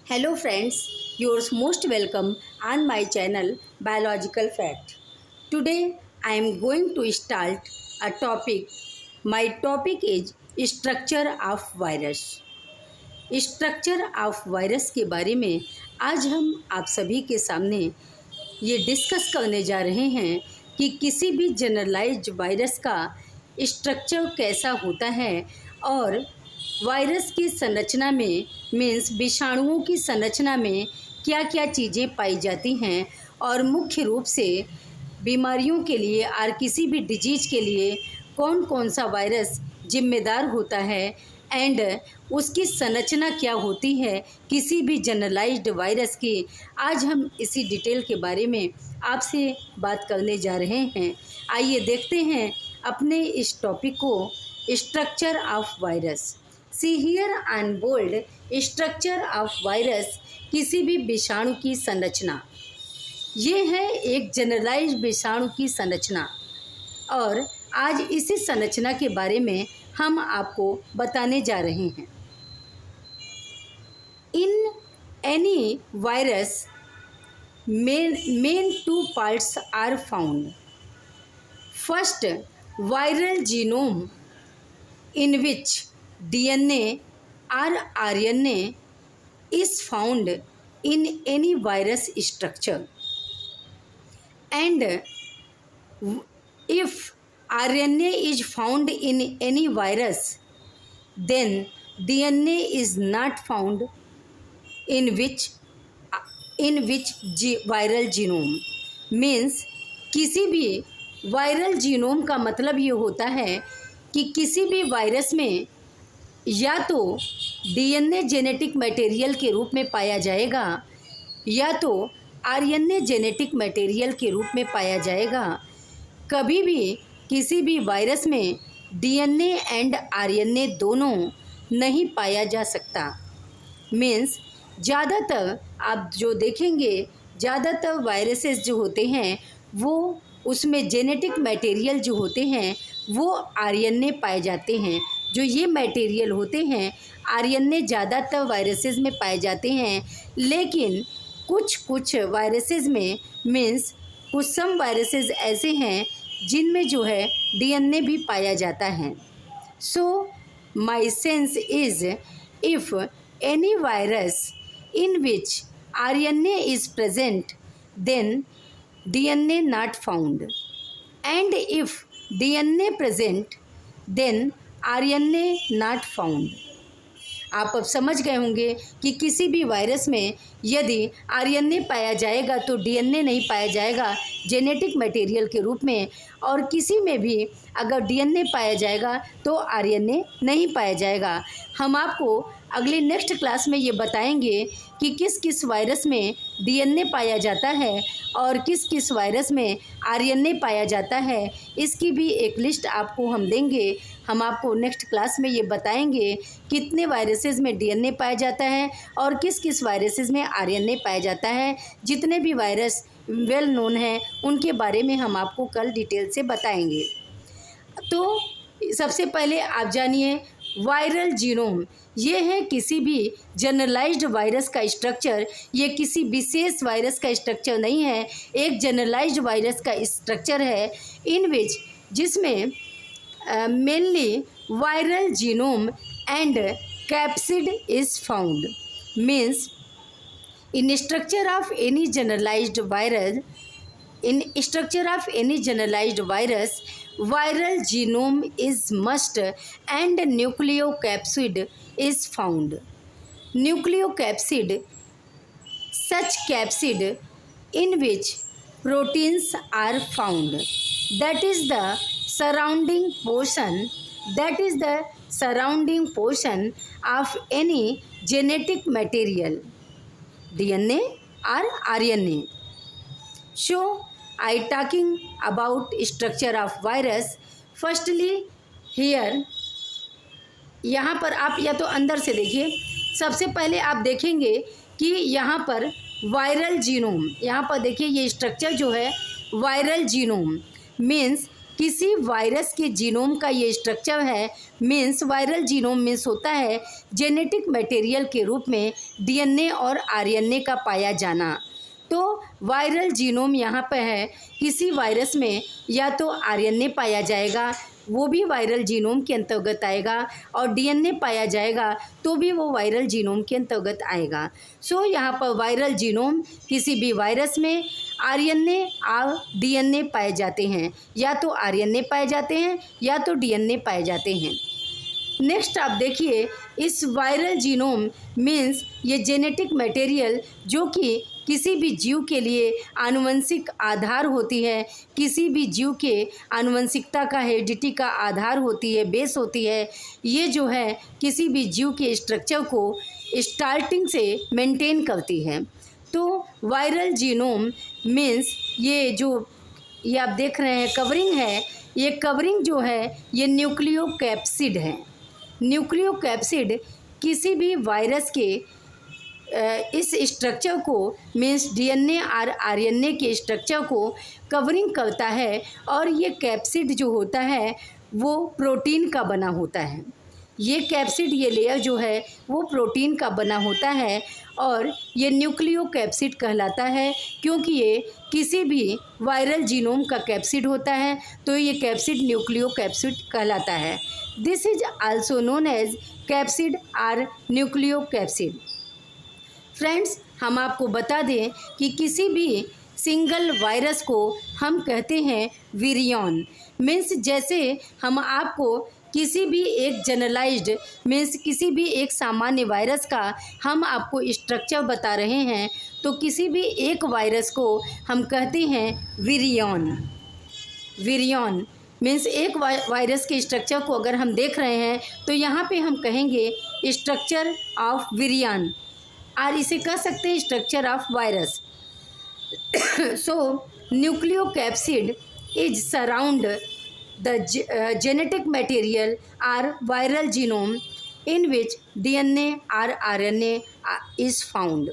Hello friends, you're most welcome on my channel Biological Fact. Today I am going to start a topic. My topic is structure of virus. Structure of virus के बारे में आज हम आप सभी के सामने ये डिस्कस करने जा रहे हैं कि किसी भी जनरलाइज्ड वायरस का स्ट्रक्चर कैसा होता है और वायरस की संरचना में मीन्स विषाणुओं की संरचना में क्या क्या चीज़ें पाई जाती हैं और मुख्य रूप से बीमारियों के लिए और किसी भी डिजीज के लिए कौन कौन सा वायरस जिम्मेदार होता है एंड उसकी संरचना क्या होती है किसी भी जनरलाइज्ड वायरस की। आज हम इसी डिटेल के बारे में आपसे बात करने जा रहे हैं। आइए देखते हैं अपने इस टॉपिक को, structure of virus. See here on bold structure of virus, किसी भी विषाणु की संरचना। ये है एक जनरलाइज्ड विषाणु की संरचना और आज इसी संरचना के बारे में हम आपको बताने जा रहे हैं। In any virus main two parts are found. First, viral genome in which DNA or RNA is found in any virus structure, and if RNA is found in any virus, then DNA is not found in which viral genome। Means किसी भी viral genome का मतलब ये होता है कि किसी भी वायरस में या तो डीएनए जेनेटिक मटेरियल के रूप में पाया जाएगा या तो आरएनए जेनेटिक मटेरियल के रूप में पाया जाएगा। कभी भी किसी भी वायरस में डीएनए एंड आरएनए दोनों नहीं पाया जा सकता। मीन्स ज़्यादातर आप जो देखेंगे, ज़्यादातर वायरसेस जो होते हैं वो उसमें जेनेटिक मटेरियल जो होते हैं वो आरएनए पाए जाते हैं। जो ये मटेरियल होते हैं आरएनए ज़्यादातर वायरसेस में पाए जाते हैं, लेकिन कुछ वायरसेस में मीन्स कुछ सम वायरसेस ऐसे हैं जिनमें जो है डीएनए भी पाया जाता है। So my sense is if any virus in which RNA is present then DNA not found, and if DNA present then RNA not found। आप अब समझ गए होंगे कि किसी भी वायरस में यदि आरएनए पाया जाएगा तो डीएनए नहीं पाया जाएगा जेनेटिक मटेरियल के रूप में, और किसी में भी अगर डीएनए पाया जाएगा तो आरएनए नहीं पाया जाएगा। हम आपको अगली नेक्स्ट क्लास में ये बताएंगे कि किस किस वायरस में डीएनए पाया जाता है और किस किस वायरस में आरएनए पाया जाता है। इसकी भी एक लिस्ट आपको हम देंगे। हम आपको नेक्स्ट क्लास में ये बताएंगे कितने वायरसेस में डीएनए पाया जाता है और किस किस वायरसेस में आरएनए पाया जाता है। जितने भी वायरस वेल नोन हैं उनके बारे में हम आपको कल डिटेल से बताएंगे। तो सबसे पहले आप जानिए वायरल जीनोम। ये है किसी भी जनरलाइज्ड वायरस का स्ट्रक्चर। ये किसी विशेष वायरस का स्ट्रक्चर नहीं है, एक जनरलाइज्ड वायरस का स्ट्रक्चर है इन विच जिसमें mainly viral genome and capsid is found. Means in structure of any generalized virus, viral genome is must and nucleocapsid is found। Nucleocapsid, such capsid in which proteins are found, that is the surrounding portion of any genetic material, DNA or RNA। So I talking about structure of virus। Firstly here, यहाँ पर आप या तो अंदर से देखिए। सबसे पहले आप देखेंगे कि यहाँ पर वायरल जीनोम, यहाँ पर देखिए ये स्ट्रक्चर जो है वायरल जीनोम मीन्स किसी वायरस के जीनोम का ये स्ट्रक्चर है, मीन्स वायरल जीनोम मीन्स होता है जेनेटिक मटेरियल के रूप में डीएनए और आरएनए का पाया जाना। तो वायरल जीनोम यहाँ पर है, किसी वायरस में या तो आरएनए पाया जाएगा, वो भी वायरल जीनोम के अंतर्गत आएगा, और डीएनए पाया जाएगा तो भी वो वायरल जीनोम के अंतर्गत आएगा। सो यहाँ पर वायरल जीनोम किसी भी वायरस में आरएनए और डीएनए पाए जाते हैं, या तो आरएनए पाए जाते हैं या तो डीएनए पाए जाते हैं। नेक्स्ट आप देखिए, इस वायरल जीनोम मीन्स ये जेनेटिक मटेरियल जो कि किसी भी जीव के लिए आनुवंशिक आधार होती है, किसी भी जीव के आनुवंशिकता का हेरिडिटी का आधार होती है, बेस होती है। ये जो है किसी भी जीव के स्ट्रक्चर को स्टार्टिंग से मेंटेन करती है। तो वायरल जीनोम मीन्स ये आप देख रहे हैं कवरिंग है, ये कवरिंग जो है ये न्यूक्लियोकैप्सिड है। न्यूक्लियोकैप्सिड किसी भी वायरस के इस स्ट्रक्चर को मीन्स डीएनए और आरएनए के स्ट्रक्चर को कवरिंग करता है, और ये कैप्सिड जो होता है वो प्रोटीन का बना होता है। ये कैप्सिड, ये लेयर जो है वो प्रोटीन का बना होता है, और ये न्यूक्लियोकैप्सिड कहलाता है क्योंकि ये किसी भी वायरल जीनोम का कैप्सिड होता है, तो ये कैप्सिड न्यूक्लियोकैप्सिड कहलाता है। This is also known as capsid और न्यूक्लियोकैप्सिड। फ्रेंड्स, हम आपको बता दें कि किसी भी सिंगल वायरस को हम कहते हैं विरियन। मीन्स जैसे हम आपको किसी भी एक जनरलाइज्ड मीन्स किसी भी एक सामान्य वायरस का हम आपको स्ट्रक्चर बता रहे हैं, तो किसी भी एक वायरस को हम कहते हैं विरियन। विरियन मीन्स एक वायरस के स्ट्रक्चर को अगर हम देख रहे हैं तो यहाँ पे हम कहेंगे स्ट्रक्चर ऑफ विरियन, और इसे कह सकते हैं structure of virus. So nucleocapsid is surround the genetic material or viral genome in which DNA or RNA is found।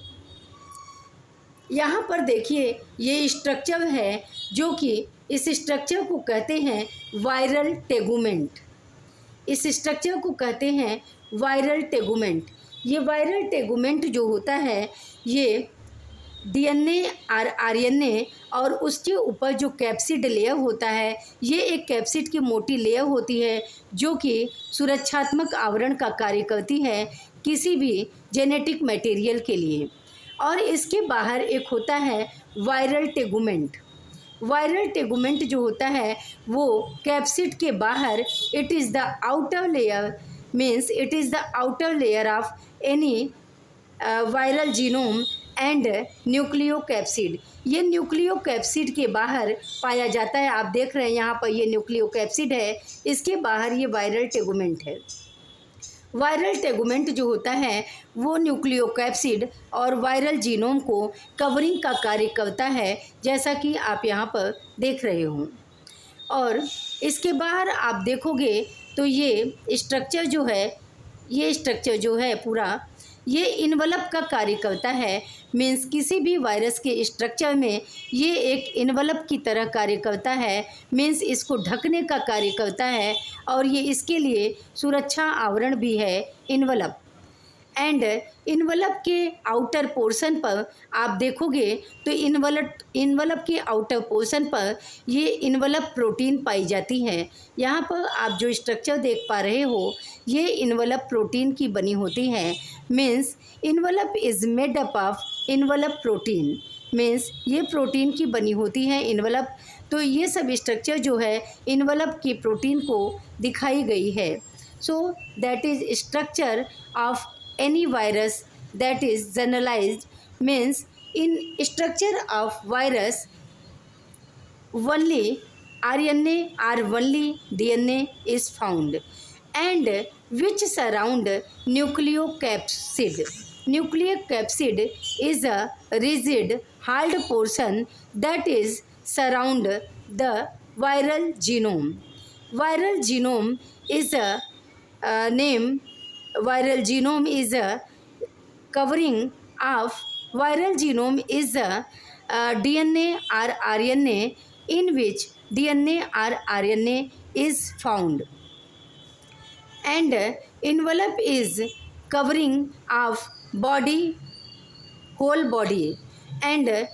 यहाँ पर देखिए ये स्ट्रक्चर है जो कि इस स्ट्रक्चर को कहते हैं वायरल टेगुमेंट। इस स्ट्रक्चर को कहते हैं वायरल टेगुमेंट। ये वायरल टेगुमेंट जो होता है ये डीएनए और आरएनए और उसके ऊपर जो कैप्सिड लेयर होता है, ये एक कैप्सिड की मोटी लेयर होती है जो कि सुरक्षात्मक आवरण का कार्य करती है किसी भी जेनेटिक मटेरियल के लिए। और इसके बाहर एक होता है वायरल टेगुमेंट। वायरल टेगुमेंट जो होता है वो कैप्सिड के बाहर it is the outer layer means it is the outer layer of any viral genome and nucleocapsid. ये न्यूक्लियोकैप्सिड के बाहर पाया जाता है। आप देख रहे हैं यहाँ पर ये न्यूक्लियोकैप्सिड है, इसके बाहर ये वायरल टेगुमेंट है। वायरल टेगुमेंट जो होता है वो न्यूक्लियोकैप्सिड और वायरल जीनोम को कवरिंग का कार्य करता है, जैसा कि आप यहाँ पर देख रहे हो। और इसके बाहर आप देखोगे तो ये स्ट्रक्चर जो है, ये स्ट्रक्चर जो है पूरा ये इन्वलप का कार्य करता है। मीन्स किसी भी वायरस के स्ट्रक्चर में ये एक इन्वलप की तरह कार्य करता है, मीन्स इसको ढकने का कार्य करता है, और ये इसके लिए सुरक्षा आवरण भी है इन्वलप। एंड इन्वलप के आउटर पोर्शन पर आप देखोगे तो इन्वलप के आउटर पोर्शन पर ये इन्वलप प्रोटीन पाई जाती है। यहाँ पर आप जो स्ट्रक्चर देख पा रहे हो ये इन्वलप प्रोटीन की बनी होती है। Means envelope is made up of envelope protein. Means ये प्रोटीन की बनी होती है इन्वलप। तो ये सब स्ट्रक्चर जो है इन्वलप की प्रोटीन को दिखाई गई है। So that is structure of any virus that is generalized। means in structure of virus only RNA or only DNA is found and which surround nucleocapsid। Nucleocapsid is a rigid hard portion that is surround the viral genome। Viral genome is a name viral genome is a covering of viral genome is a DNA or RNA in which DNA or RNA is found. And envelope is covering of body, whole body. And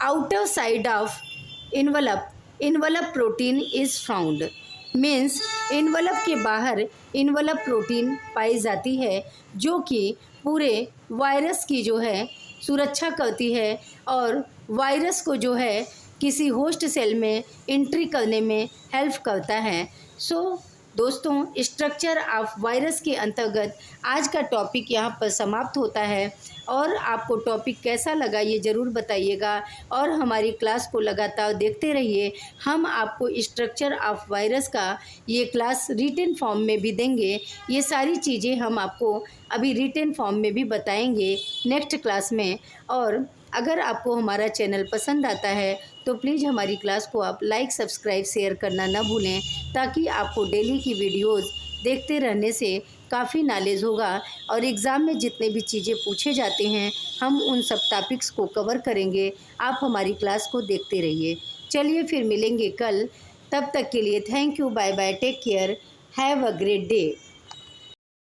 outer side of envelope protein is found. Means envelope के बाहर envelope protein पाई जाती है जो कि पूरे virus की जो है सुरक्षा करती है और वायरस को जो है किसी होस्ट सेल में एंट्री करने में हेल्प करता है। दोस्तों, स्ट्रक्चर ऑफ वायरस के अंतर्गत आज का टॉपिक यहाँ पर समाप्त होता है और आपको टॉपिक कैसा लगा ये ज़रूर बताइएगा और हमारी क्लास को लगातार देखते रहिए। हम आपको स्ट्रक्चर ऑफ वायरस का ये क्लास रिटन फॉर्म में भी देंगे। ये सारी चीज़ें हम आपको अभी रिटन फॉर्म में भी बताएंगे नेक्स्ट क्लास में। और अगर आपको हमारा चैनल पसंद आता है तो प्लीज़ हमारी क्लास को आप लाइक, सब्सक्राइब, शेयर करना ना भूलें ताकि आपको डेली की वीडियोज़ देखते रहने से काफ़ी नॉलेज होगा और एग्ज़ाम में जितने भी चीज़ें पूछे जाते हैं हम उन सब टॉपिक्स को कवर करेंगे। आप हमारी क्लास को देखते रहिए। चलिए फिर मिलेंगे कल, तब तक के लिए thank you, bye bye, take care, have a great day.